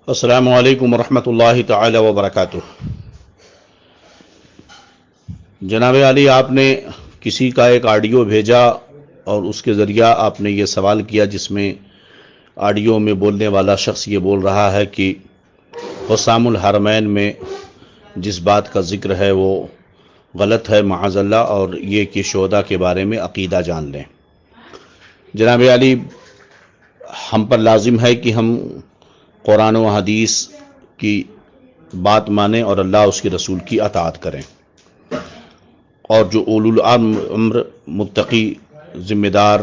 السلام علیکم ورحمۃ اللہ تعالی وبرکاتہ۔ جناب علی، آپ نے کسی کا ایک آڈیو بھیجا اور اس کے ذریعہ آپ نے یہ سوال کیا، جس میں آڈیو میں بولنے والا شخص یہ بول رہا ہے کہ حسام الحرمین میں جس بات کا ذکر ہے وہ غلط ہے معاذ اللہ، اور یہ کہ شہداء کے بارے میں عقیدہ جان لیں۔ جناب علی، ہم پر لازم ہے کہ ہم قرآن و حدیث کی بات مانیں اور اللہ اس کے رسول کی اطاعت کریں، اور جو اولو الامر، متقی، ذمہ دار،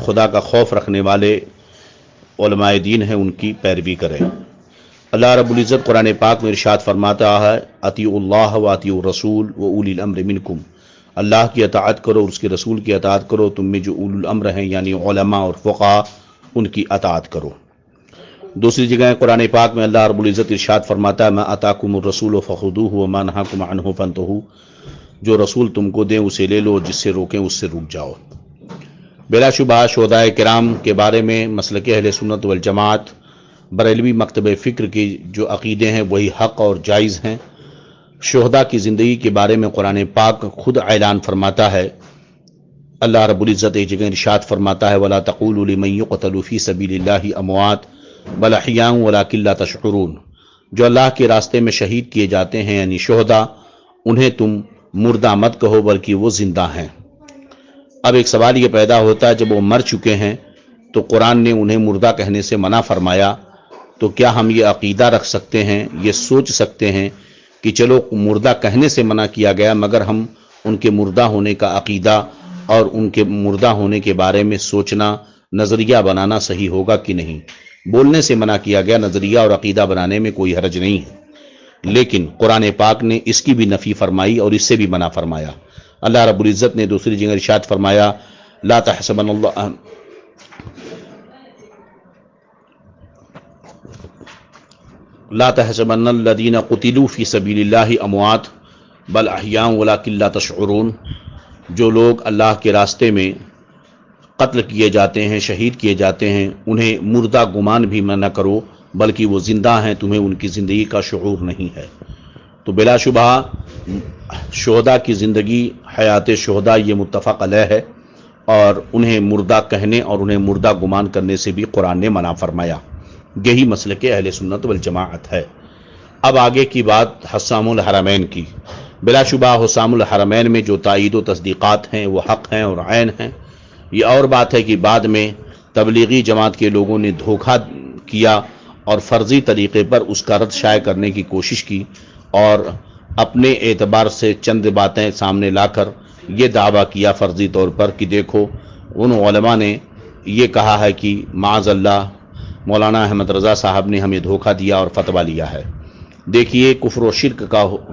خدا کا خوف رکھنے والے علماء دین ہیں ان کی پیروی کریں۔ اللہ رب العزت قرآن پاک میں ارشاد فرماتا ہے، اطیعوا اللہ و اطیعوا الرسول و اولی الامر منکم، اللہ کی اطاعت کرو اور اس کے رسول کی اطاعت کرو، تم میں جو اولو الامر ہیں یعنی علماء اور فقہاء، ان کی اطاعت کرو۔ دوسری جگہ قرآن پاک میں اللہ رب العزت ارشاد فرماتا ہے، ما آتاکم الرسول فخذوہ وما نہاکم عنہ فانتہوا، جو رسول تم کو دیں اسے لے لو، جس سے روکیں اس سے رک جاؤ۔ بلا شبہ شہداء کرام کے بارے میں مسلک اہل سنت والجماعت، بریلوی مکتب فکر کی جو عقیدے ہیں وہی حق اور جائز ہیں۔ شہداء کی زندگی کے بارے میں قرآن پاک خود اعلان فرماتا ہے۔ اللہ رب العزت ایک جگہ ارشاد فرماتا ہے، وَلَا تَقُولُوا لِمَن يُقْتَلُ فِي سَبِيلِ اللَّهِ أَمْوَاتٌ بَلْ أَحْيَاءٌ وَلَٰكِن لَّا تَشْعُرُونَ، جو اللہ کے راستے میں شہید کیے جاتے ہیں یعنی شہداء، انہیں تم مردہ مت کہو بلکہ وہ زندہ ہیں۔ اب ایک سوال یہ پیدا ہوتا ہے، جب وہ مر چکے ہیں تو قرآن نے انہیں مردہ کہنے سے منع فرمایا، تو کیا ہم یہ عقیدہ رکھ سکتے ہیں، یہ سوچ سکتے ہیں کہ چلو مردہ کہنے سے منع کیا گیا مگر ہم ان کے مردہ ہونے کا عقیدہ اور ان کے مردہ ہونے کے بارے میں سوچنا، نظریہ بنانا صحیح ہوگا کہ نہیں؟ بولنے سے منع کیا گیا، نظریہ اور عقیدہ بنانے میں کوئی حرج نہیں ہے، لیکن قرآن پاک نے اس کی بھی نفی فرمائی اور اس سے بھی منع فرمایا۔ اللہ رب العزت نے دوسری جگہ ارشاد فرمایا، لا تحسبن اللہ لا تحسبن الذین قتلوا فی سبیل اللہ اموات بل احیاء ولکن لا تشعرون، جو لوگ اللہ کے راستے میں قتل کیے جاتے ہیں، شہید کیے جاتے ہیں، انہیں مردہ گمان بھی نہ کرو بلکہ وہ زندہ ہیں، تمہیں ان کی زندگی کا شعور نہیں ہے۔ تو بلا شبہ شہداء کی زندگی، حیات شہداء، یہ متفق علیہ ہے، اور انہیں مردہ کہنے اور انہیں مردہ گمان کرنے سے بھی قرآن نے منع فرمایا۔ یہی مسلک اہل سنت والجماعت ہے۔ اب آگے کی بات حسام الحرمین کی۔ بلا شبہ حسام الحرمین میں جو تائید و تصدیقات ہیں وہ حق ہیں اور عین ہیں۔ یہ اور بات ہے کہ بعد میں تبلیغی جماعت کے لوگوں نے دھوکہ کیا اور فرضی طریقے پر اس کا رد شائع کرنے کی کوشش کی، اور اپنے اعتبار سے چند باتیں سامنے لا کر یہ دعویٰ کیا فرضی طور پر کہ دیکھو ان علماء نے یہ کہا ہے کہ معاذ اللہ مولانا احمد رضا صاحب نے ہمیں دھوکہ دیا اور فتویٰ لیا ہے۔ دیکھیے، کفر و شرک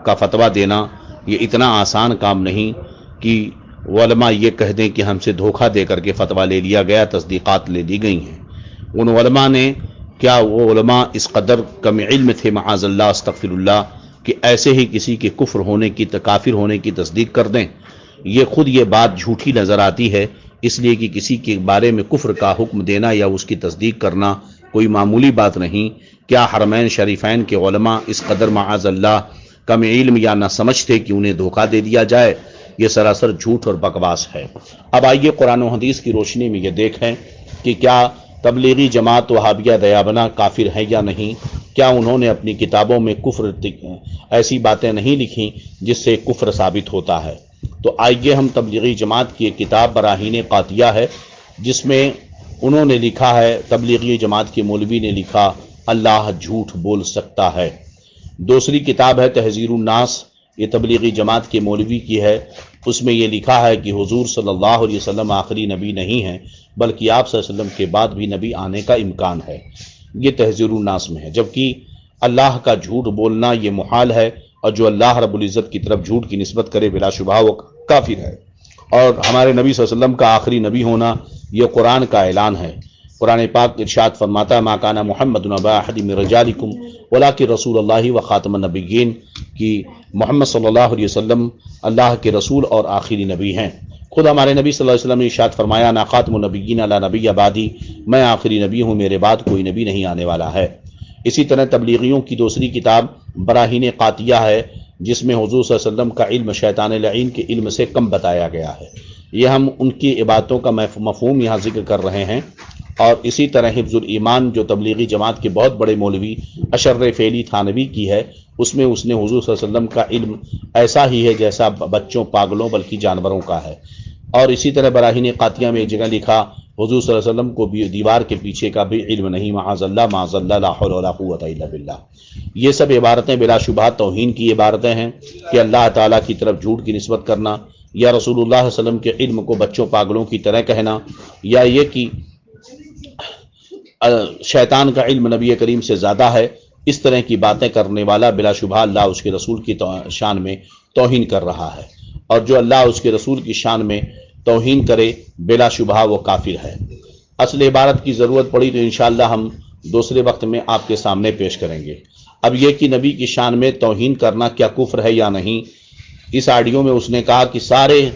کا فتویٰ دینا یہ اتنا آسان کام نہیں کہ علماء یہ کہہ دیں کہ ہم سے دھوکہ دے کر کے فتویٰ لے لیا گیا، تصدیقات لے لی گئی ہیں۔ ان علماء نے کیا وہ علماء اس قدر کم علم تھے معاذ اللہ استغفر اللہ کہ ایسے ہی کسی کے کفر ہونے کی، کافر ہونے کی تصدیق کر دیں؟ یہ خود یہ بات جھوٹی نظر آتی ہے، اس لیے کہ کسی کے بارے میں کفر کا حکم دینا یا اس کی تصدیق کرنا کوئی معمولی بات نہیں۔ کیا حرمین شریفین کے علماء اس قدر معاذ اللہ کم علم یا نہ سمجھ تھے کہ انہیں دھوکہ دے دیا جائے؟ یہ سراسر جھوٹ اور بکواس ہے۔ اب آئیے قرآن و حدیث کی روشنی میں یہ دیکھیں کہ کیا تبلیغی جماعت وہابیہ دیابنا کافر ہیں یا نہیں؟ کیا انہوں نے اپنی کتابوں میں کفر ایسی باتیں نہیں لکھی جس سے کفر ثابت ہوتا ہے؟ تو آئیے ہم تبلیغی جماعت کی ایک کتاب براہین قاطعہ ہے جس میں انہوں نے لکھا ہے، تبلیغی جماعت کے مولوی نے لکھا، اللہ جھوٹ بول سکتا ہے۔ دوسری کتاب ہے تحذیر الناس، یہ تبلیغی جماعت کے مولوی کی ہے، اس میں یہ لکھا ہے کہ حضور صلی اللہ علیہ وسلم آخری نبی نہیں ہیں بلکہ آپ صلی اللہ علیہ وسلم کے بعد بھی نبی آنے کا امکان ہے۔ یہ تحذیر الناس میں ہے، جبکہ اللہ کا جھوٹ بولنا یہ محال ہے، اور جو اللہ رب العزت کی طرف جھوٹ کی نسبت کرے بلا شبہ وہ کافر ہے۔ اور ہمارے نبی صلی اللہ علیہ وسلم کا آخری نبی ہونا یہ قرآن کا اعلان ہے۔ قرآن پاک ارشاد فرماتا ہے، ما کان محمد ابا احد من رجالکم ولکن رسول اللہ و خاتم النبیین، کہ محمد صلی اللہ علیہ وسلم اللہ کے رسول اور آخری نبی ہیں۔ خود ہمارے نبی صلی اللہ علیہ وسلم نے ارشاد فرمایا نا خاتم النبیین لا نبی بعدی، میں آخری نبی ہوں، میرے بعد کوئی نبی نہیں آنے والا ہے۔ اسی طرح تبلیغیوں کی دوسری کتاب براہین قاطعہ ہے، جس میں حضور صلی اللہ علیہ وسلم کا علم شیطان لعین کے علم سے کم بتایا گیا ہے۔ یہ ہم ان کی عبادتوں کا مفہوم یہاں ذکر کر رہے ہیں۔ اور اسی طرح حفظ الایمان جو تبلیغی جماعت کے بہت بڑے مولوی اشر فعلی تھانوی کی ہے، اس میں اس نے حضور صلی اللہ علیہ وسلم کا علم ایسا ہی ہے جیسا بچوں، پاگلوں بلکہ جانوروں کا ہے۔ اور اسی طرح براہین قاطعہ میں ایک جگہ لکھا حضور صلی اللہ علیہ وسلم کو بھی دیوار کے پیچھے کا بھی علم نہیں، معاذ اللہ معاذ اللہ، لا حول ولا قوت الا باللہ۔ یہ سب عبارتیں بلا شبہ توہین کی عبارتیں ہیں کہ اللہ تعالیٰ کی طرف جھوٹ کی نسبت کرنا، یا رسول اللہ صلی اللہ علیہ وسلم کے علم کو بچوں پاگلوں کی طرح کہنا، یا یہ کہ شیطان کا علم نبی کریم سے زیادہ ہے، اس طرح کی باتیں کرنے والا بلا شبہ اللہ اس کے رسول کی شان میں توہین کر رہا ہے، اور جو اللہ اس کے رسول کی شان میں توہین کرے بلا شبہ وہ کافر ہے۔ اصل عبارت کی ضرورت پڑی تو انشاءاللہ ہم دوسرے وقت میں آپ کے سامنے پیش کریں گے۔ اب یہ کہ نبی کی شان میں توہین کرنا کیا کفر ہے یا نہیں، اس آڈیو میں اس نے کہا کہ سارے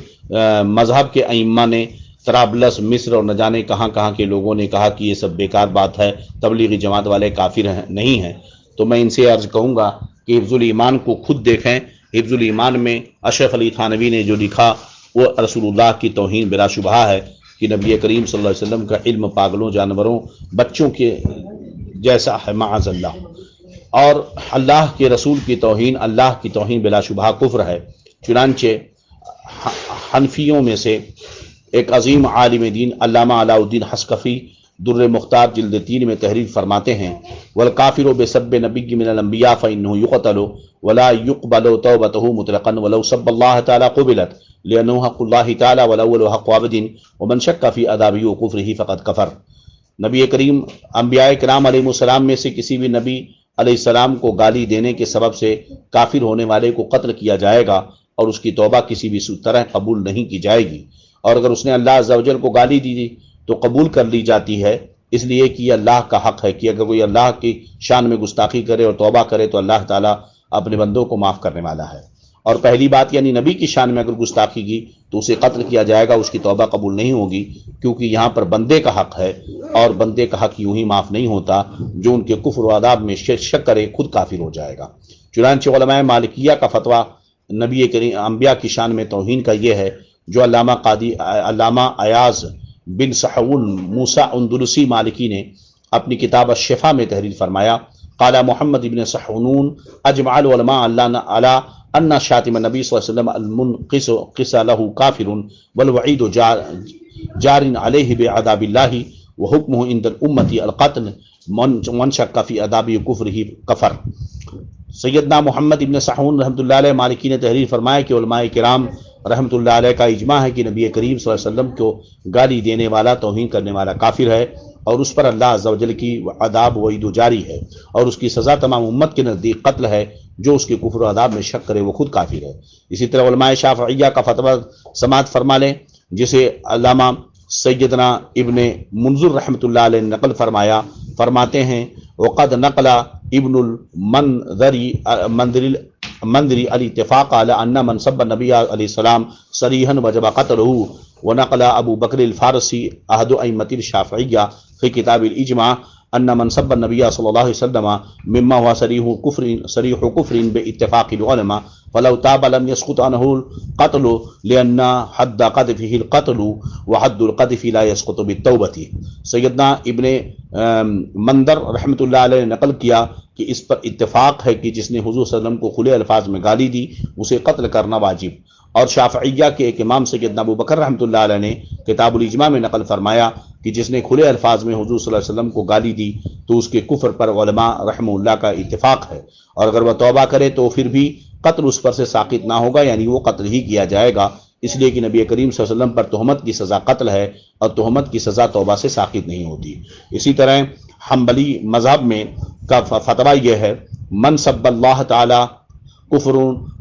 مذہب کے ائمہ نے، طرابلس، مصر اور نہ جانے کہاں کہاں کے لوگوں نے کہا کہ یہ سب بیکار بات ہے، تبلیغی جماعت والے کافر نہیں ہیں۔ تو میں ان سے عرض کہوں گا کہ حفظ الایمان کو خود دیکھیں۔ حفظ الایمان میں اشرف علی تھانوی نے جو لکھا وہ رسول اللہ کی توہین بلا شبہ ہے کہ نبی کریم صلی اللہ علیہ وسلم کا علم پاگلوں، جانوروں، بچوں کے جیسا ہے، معاذ اللہ۔ اور اللہ کے رسول کی توہین، اللہ کی توہین بلا شبہ کفر ہے۔ چنانچہ حنفیوں میں سے ایک عظیم عالم دین علامہ علاء الدین حسکفی در مختار جلد 3 میں تحریر فرماتے ہیں والکافر بسب نبی من الانبیاء فانه يقتل ولا يقبل توبته مطلقا ولو سب الله تعالی قبلت لانه حق الله تعالی والاول حق عبد ومن شک فی ادابه وکفره فقد کفر۔ نبی کریم انبیاء کرام علیہ السلام میں سے کسی بھی نبی علیہ السلام کو گالی دینے کے سبب سے کافر ہونے والے کو قتل کیا جائے گا، اور اس کی توبہ کسی بھی طرح قبول نہیں کی جائے گی، اور اگر اس نے اللہ عز و جل کو گالی دی تو قبول کر لی جاتی ہے، اس لیے کہ یہ اللہ کا حق ہے کہ اگر کوئی اللہ کی شان میں گستاخی کرے اور توبہ کرے تو اللہ تعالیٰ اپنے بندوں کو معاف کرنے والا ہے۔ اور پہلی بات یعنی نبی کی شان میں اگر گستاخی کی تو اسے قتل کیا جائے گا، اس کی توبہ قبول نہیں ہوگی، کیونکہ یہاں پر بندے کا حق ہے، اور بندے کا حق یوں ہی معاف نہیں ہوتا۔ جو ان کے کفر و عذاب میں شک کرے خود کافر ہو جائے گا۔ چنانچہ علماء مالکیہ کا فتویٰ نبی کریم انبیاء کی شان میں توہین کا یہ ہے، جو علامہ ایاز بن سحون موسیٰ اندلسی مالکی نے اپنی کتاب الشفا میں تحریر فرمایا قال محمد بن سحونون اجمع العلماء علی ان شاتم النبی صلی اللہ علیہ وسلم المنقص له کافر والوعید جار علیہ بعذاب اللہ وحکمہ عند الامت القتل من شک فی عذاب کفرہ کفر۔ سیدنا محمد ابن سحون رحمۃ اللہ علیہ مالکی نے تحریر فرمایا کہ علماء کرام رحمۃ اللہ علیہ کا اجماع ہے کہ نبی کریم صلی اللہ علیہ وسلم کو گالی دینے والا، توہین کرنے والا کافر ہے، اور اس پر اللہ عز و جل کی عذاب وعید جاری ہے، اور اس کی سزا تمام امت کے نزدیک قتل ہے۔ جو اس کے کفر و عذاب میں شک کرے وہ خود کافر ہے۔ اسی طرح علماء شافعیہ کا فتویٰ سماعت فرما لیں، جسے علامہ سیدنا ابن منظر رحمۃ اللہ علیہ نے نقل فرمایا، فرماتے ہیں وقد نقل ابن المنذری الاتفاق على ان من سب النبی علیہ السلام صریحا وجب قتلہ، ونقل ابو بکر الفارسی احد ائمۃ الشافعیہ فی کتاب الاجماع ان من سب النبی صلی اللہ علیہ وسلم مما هو صریح کفر باتفاق العلماء فلو تاب لم يسقط عنه القتل لان حد قذفه القتل وحد القذف لا يسقط بالتوبة۔ سیدنا ابن مندر رحمۃ اللہ علیہ نے نقل کیا کہ اس پر اتفاق ہے کہ جس نے حضور صلی اللہ علیہ وسلم کو کھلے الفاظ میں گالی دی اسے قتل کرنا واجب۔ اور شافعیہ کے ایک امام سیدنا ابو بکر رحمۃ اللہ علیہ نے کتاب الاجماع میں نقل فرمایا کہ جس نے کھلے الفاظ میں حضور صلی اللہ علیہ وسلم کو گالی دی تو اس کے کفر پر علماء رحمہ اللہ کا اتفاق ہے، اور اگر وہ توبہ کرے تو پھر بھی قتل اس پر سے ساقط نہ ہوگا، یعنی وہ قتل ہی کیا جائے گا، اس لیے کہ نبی کریم صلی اللہ علیہ وسلم پر تہمت کی سزا قتل ہے، اور تہمت کی سزا توبہ سے ساقط نہیں ہوتی۔ اسی طرح حنبلی مذہب میں کا فتویٰ یہ ہے من سب اللہ تعالی کفر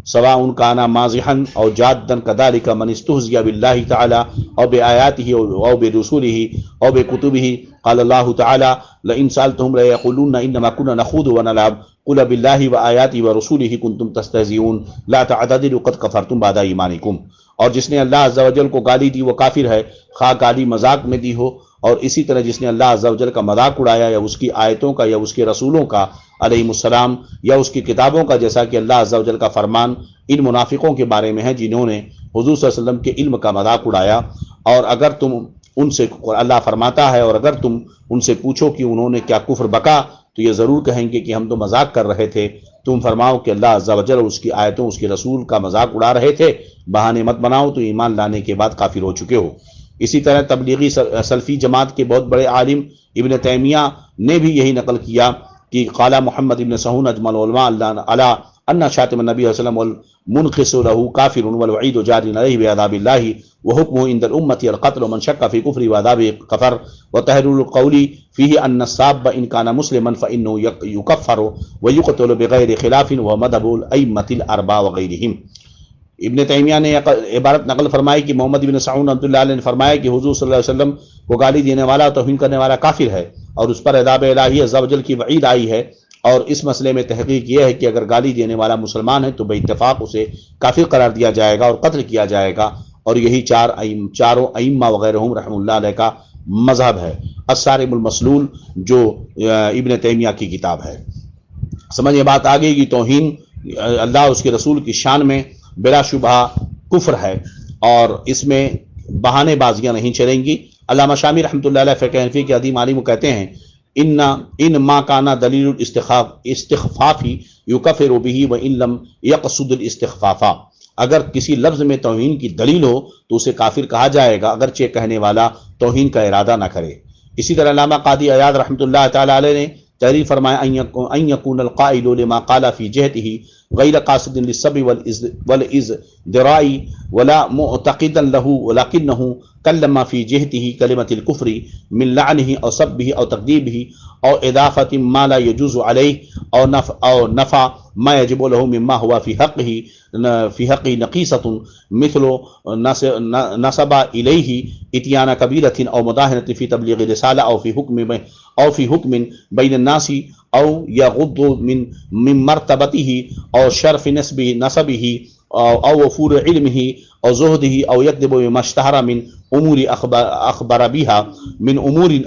سواء کان مازحا او جادا كذلك من استهزئ بالله تعالى او بآياته او برسوله او بكتبه قال الله تعالى لئن سألتهم ليقولون انما كنا نخوض ونلعب قل بالله وآياته ورسوله كنتم تستهزئون لا تعتذروا قد كفرتم بعد ایمانکم۔ اور جس نے اللہ عز و جل کو گالی دی وہ کافر ہے، خواہ گالی مذاق میں دی ہو، اور اسی طرح جس نے اللہ عز و جل کا مذاق اڑایا یا اس کی آیتوں کا یا اس کے رسولوں کا علیہم السلام یا اس کی کتابوں کا، جیسا کہ اللہ عز و جل کا فرمان ان منافقوں کے بارے میں ہے جنہوں نے حضور صلی اللہ علیہ وسلم کے علم کا مذاق اڑایا، اور اگر تم ان سے، اللہ فرماتا ہے، اور اگر تم ان سے پوچھو کہ انہوں نے کیا کفر بکا تو یہ ضرور کہیں گے کہ ہم تو مذاق کر رہے تھے، تم فرماؤ کہ اللہ عز و جل اور اس کی آیتوں اس کے رسول کا مذاق اڑا رہے تھے، بہانے مت بناؤ، تو ایمان لانے کے بعد کافر ہو چکے ہو۔ اسی طرح تبلیغی سلفی جماعت کے بہت بڑے عالم ابن تیمیہ نے بھی یہی نقل کیا کہ قال محمد ابن سہون اجمع العلماء علی ان شاتم النبی صلی اللہ علیہ وسلم والمنخس له کافر والوعید جار علیہ بعذاب اللہ وحکمه عند الامة القتل ومن شک فی کفر وعذابه کفر وتحریر القول فیہ ان الصاب ان کان مسلما فانه یکفر ویقتل بغیر خلاف ومذهب الائمة الاربعہ وغیرہم۔ ابن تیمیہ نے عبارت نقل فرمائی کہ محمد بن سعون رحمۃ اللہ علیہ نے فرمایا کہ حضور صلی اللہ علیہ وسلم کو گالی دینے والا توہین کرنے والا کافر ہے، اور اس پر عذاب الہی عز و جل کی وعید آئی ہے، اور اس مسئلے میں تحقیق یہ ہے کہ اگر گالی دینے والا مسلمان ہے تو بے اتفاق اسے کافر قرار دیا جائے گا اور قتل کیا جائے گا، اور یہی چاروں ائمہ وغیرہ رحمہ اللہ علیہ کا مذہب ہے۔ الصارم المسلول جو ابن تیمیہ کی کتاب ہے۔ سمجھ یہ بات آ گئی کہ توہین اللہ اس کے رسول کی شان میں بلا شبہ کفر ہے، اور اس میں بہانے بازیاں نہیں چلیں گی۔ علامہ شامی رحمۃ اللہ علیہ فقہ حنفی کے عظیم عالم کہتے ہیں ان ما کانا دلیل الاستخفاف یکفر به وان لم یقصد الاستخفاف، اگر کسی لفظ میں توہین کی دلیل ہو تو اسے کافر کہا جائے گا اگرچہ کہنے والا توہین کا ارادہ نہ کرے۔ اسی طرح علامہ قاضی عیاض رحمۃ اللہ تعالی علیہ نے تحریر فرمایا ان یکون القائل لما قال فی جہته غیر قاصد للسب والازدراء ولا معتقدا له ولكنه كلم في جهته كلمة الكفر من لعنه او سبه او تكذيبه او اضافة ما لا يجوز عليه او نفع ما يجب له مما هو في حقه نقيصة مثل نسب اليه اتيان كبيرة او مداهنة في تبلیغ رسالة او في حكم بين الناس او يغض من مرتبته او شرف نسبه او وفور علمه او زهده او يكذب بما اشتهر من امور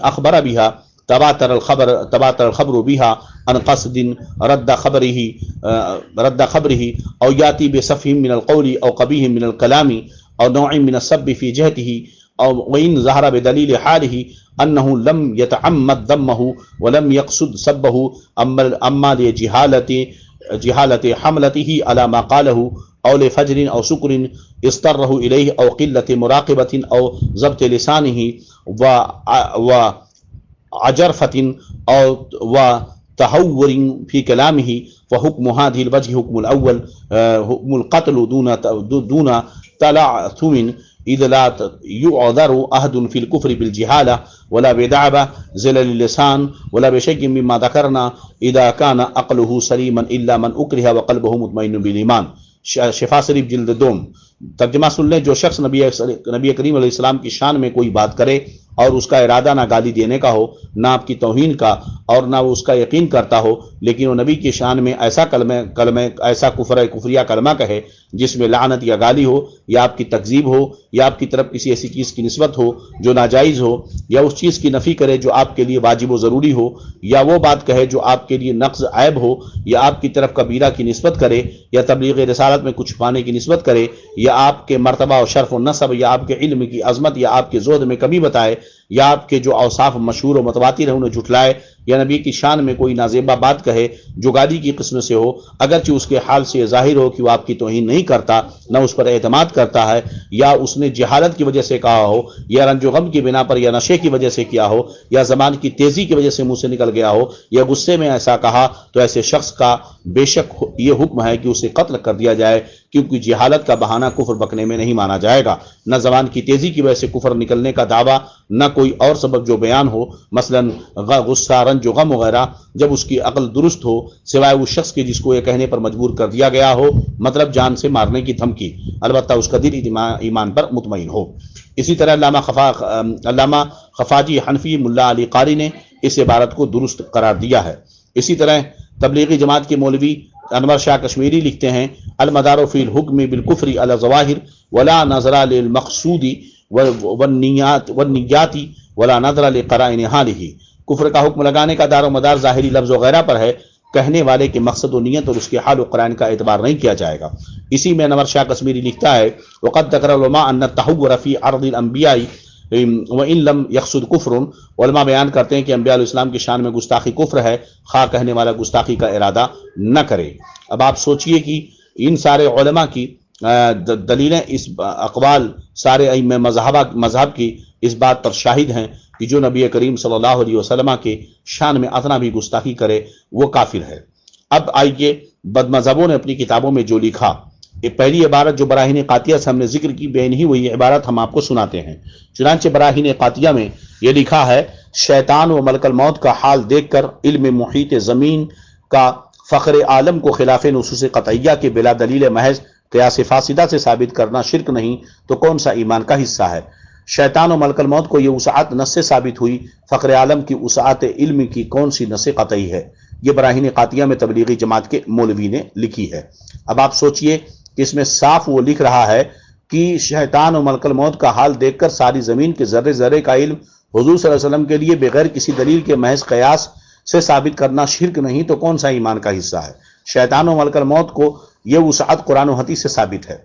اخبر بها تباتر الخبر بها عن قصد رد خبره او ياتي بسفه من القول او قبيح من الكلام او نوع من السب في جهته او وان ظهر بدليل حاله انه لم يتعمد ذمه ولم يقصد سبه اما لجهالة حملته على ما قاله او لفجر او سكر اضطره اليه او قلة مراقبة او ضبط لسانه وعجرفة او وتهور في كلامه فحكم هذه الوجه حكم الاول حكم القتل دون تلعثم اذ لا يعذر احد في الكفر بالجهالة ولا بدعوى زلل اللسان ولا بشيء مما ذكرنا اذا كان عقله سليما الا من اكره وقلبه مطمئن بالايمان۔ شفا شریف جلد 2۔ ترجمہ سن لیں، جو شخص نبی کریم علیہ السلام کی شان میں کوئی بات کرے اور اس کا ارادہ نہ گالی دینے کا ہو نہ آپ کی توہین کا اور نہ وہ اس کا یقین کرتا ہو، لیکن وہ نبی کی شان میں ایسا ایسا کفریہ کلمہ کہے جس میں لعنت یا گالی ہو یا آپ کی تکذیب ہو یا آپ کی طرف کسی ایسی چیز کی نسبت ہو جو ناجائز ہو یا اس چیز کی نفی کرے جو آپ کے لیے واجب و ضروری ہو یا وہ بات کہے جو آپ کے لیے نقض عیب ہو یا آپ کی طرف کبیرہ کی نسبت کرے یا تبلیغ رسالت میں کچھ پانے کی نسبت کرے یا آپ کے مرتبہ و شرف و نسب یا آپ کے علم کی عظمت یا آپ کے زہد میں کمی بتائے یا آپ کے جو اوصاف مشہور و متواتر ہیں انہیں جھٹلائے یا نبی کی شان میں کوئی نازیبہ بات کہے جو گالی کی قسم سے ہو، اگرچہ اس کے حال سے ظاہر ہو کہ وہ آپ کی توہین نہیں کرتا، نہ اس پر اعتماد کرتا ہے، یا اس نے جہالت کی وجہ سے کہا ہو یا رنج و غم کی بنا پر یا نشے کی وجہ سے کیا ہو یا زبان کی تیزی کی وجہ سے منہ سے نکل گیا ہو یا غصے میں ایسا کہا، تو ایسے شخص کا بے شک یہ حکم ہے کہ اسے قتل کر دیا جائے، کیونکہ جہالت کا بہانہ کفر بکنے میں نہیں مانا جائے گا۔ نہ زبان کی تیزی کی وجہ سے کفر نکلنے کا دعویٰ، نہ کوئی اور سبب جو بیان ہو، مثلا غصہ، رنج و غم وغیرہ، جب اس کی عقل درست ہو، سوائے اس شخص کے جس کو یہ کہنے پر مجبور کر دیا گیا ہو، مطلب جان سے مارنے کی دھمکی، البتہ اس کا دل ایمان پر مطمئن ہو۔ اسی طرح علامہ خفاجی حنفی ملا علی قاری نے اس عبارت کو درست قرار دیا ہے۔ اسی طرح تبلیغی جماعت کے مولوی انور شاہ کشمیری لکھتے ہیں المدار فی الحکم بالکفر علی الظواہر ولا نظر للمقصود والنیات ولا نظر لقرائن حالہ، کفر کا حکم لگانے کا دار و مدار ظاہری لفظ وغیرہ پر ہے، کہنے والے کے مقصد و نیت اور اس کے حال و قرائن کا اعتبار نہیں کیا جائے گا۔ اسی میں انور شاہ کشمیری لکھتا ہے وقد ذکر العلماء ان التحور فی عرض الانبیاء وان لم یقصد کفر، علماء بیان کرتے ہیں کہ انبیاء علیہ السلام کی شان میں گستاخی کفر ہے، خواہ کہنے والا گستاخی کا ارادہ نہ کرے۔ اب آپ سوچئے کہ ان سارے علماء کی دلیلیں، اس اقوال سارے ائمہ مذہب کی اس بات پر شاہد ہیں کہ جو نبی کریم صلی اللہ علیہ وسلم کے شان میں اتنا بھی گستاخی کرے وہ کافر ہے۔ اب آئیے بد مذہبوں نے اپنی کتابوں میں جو لکھا، یہ پہلی عبارت جو براہین قاطعہ سے ہم نے ذکر کی، بے نہیں وہی عبارت ہم آپ کو سناتے ہیں۔ چنانچہ براہین قاطعہ میں یہ لکھا ہے شیطان و ملک الموت کا حال دیکھ کر علم محیط زمین کا فخر عالم کو خلاف نصوص قطعیہ کے بلا دلیل محض قیاس فاسدہ سے ثابت کرنا شرک نہیں تو کون سا ایمان کا حصہ ہے؟ شیطان و ملک الموت کو یہ وسعت نص سے ثابت ہوئی، فخر عالم کی وسعت علم کی کون سی نص قطعی ہے؟ یہ براہین قاطعہ میں تبلیغی جماعت کے مولوی نے لکھی ہے۔ اب آپ سوچئے کہ اس میں صاف وہ لکھ رہا ہے کہ شیطان و ملک الموت کا حال دیکھ کر ساری زمین کے ذرے ذرے کا علم حضور صلی اللہ علیہ وسلم کے لیے بغیر کسی دلیل کے محض قیاس سے ثابت کرنا شرک نہیں تو کون سا ایمان کا حصہ ہے؟ شیطان و ملک الموت کو یہ وسعت قرآن و حدیث سے ثابت ہے،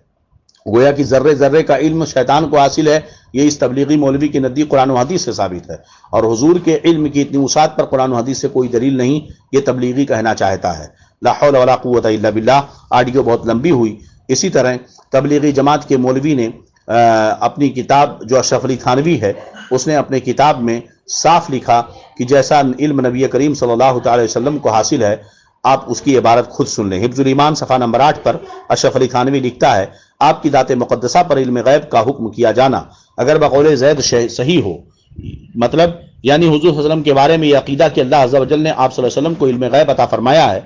گویا کہ ذرے ذرے کا علم شیطان کو حاصل ہے، یہ اس تبلیغی مولوی کے نزدیک قرآن و حدیث سے ثابت ہے، اور حضور کے علم کی اتنی وسعت پر قرآن و حدیث سے کوئی دلیل نہیں، یہ تبلیغی کہنا چاہتا ہے۔ لا حول ولا قوت الا باللہ۔ آڈیو بہت لمبی ہوئی۔ اسی طرح تبلیغی جماعت کے مولوی نے اپنی کتاب جو اشرف علی تھانوی ہے، اس نے اپنے کتاب میں صاف لکھا کہ جیسا علم نبی کریم صلی اللہ تعالی وسلم کو حاصل ہے، آپ اس کی عبارت خود سن لیں۔ حفظ الایمان صفحہ نمبر 8 پر اشرف علی تھانوی لکھتا ہے آپ کی ذات مقدسہ پر علم غیب کا حکم کیا جانا اگر بقول زید صحیح ہو، مطلب یعنی حضور صلی اللہ علیہ وسلم کے بارے میں یہ عقیدہ کہ اللہ عز و جل نے آپ صلی اللہ علیہ وسلم کو علم غیب عطا فرمایا ہے،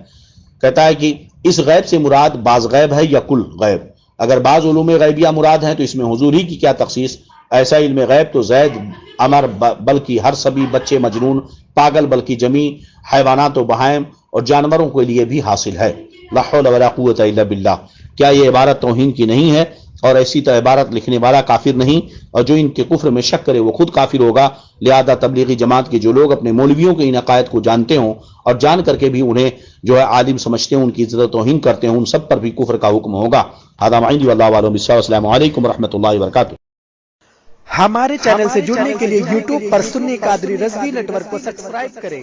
کہتا ہے کہ اس غیب سے مراد بعض غیب ہے یا کل غیب؟ اگر بعض علوم غیبیہ مراد ہیں تو اس میں حضور ہی کی کیا تخصیص؟ ایسا علم غیب تو زید، عمر، بلکہ ہر سبھی بچے مجنون، پاگل، بلکہ جمی حیوانات و بہائم اور جانوروں کے لیے بھی حاصل ہے۔ لا حول ولا قوت الا باللہ۔ کیا یہ عبارت توہین کی نہیں ہے؟ اور ایسی تو عبارت لکھنے والا کافر نہیں، اور جو ان کے کفر میں شک کرے وہ خود کافر ہوگا۔ لہذا تبلیغی جماعت کے جو لوگ اپنے مولویوں کے ان عقائد کو جانتے ہوں اور جان کر کے بھی انہیں جو ہے عالم سمجھتے ہیں، ان کی عزت و توہین کرتے ہیں، ان سب پر بھی کفر کا حکم ہوگا۔ ھذا ما عندی واللہ اعلم بالصواب۔ السلام علیکم ورحمۃ اللہ وبرکاتہ۔ ہمارے چینل سے جڑنے کے لیے YouTube پر سنی قادری رضوی نیٹ ورک کو سبسکرائب کریں۔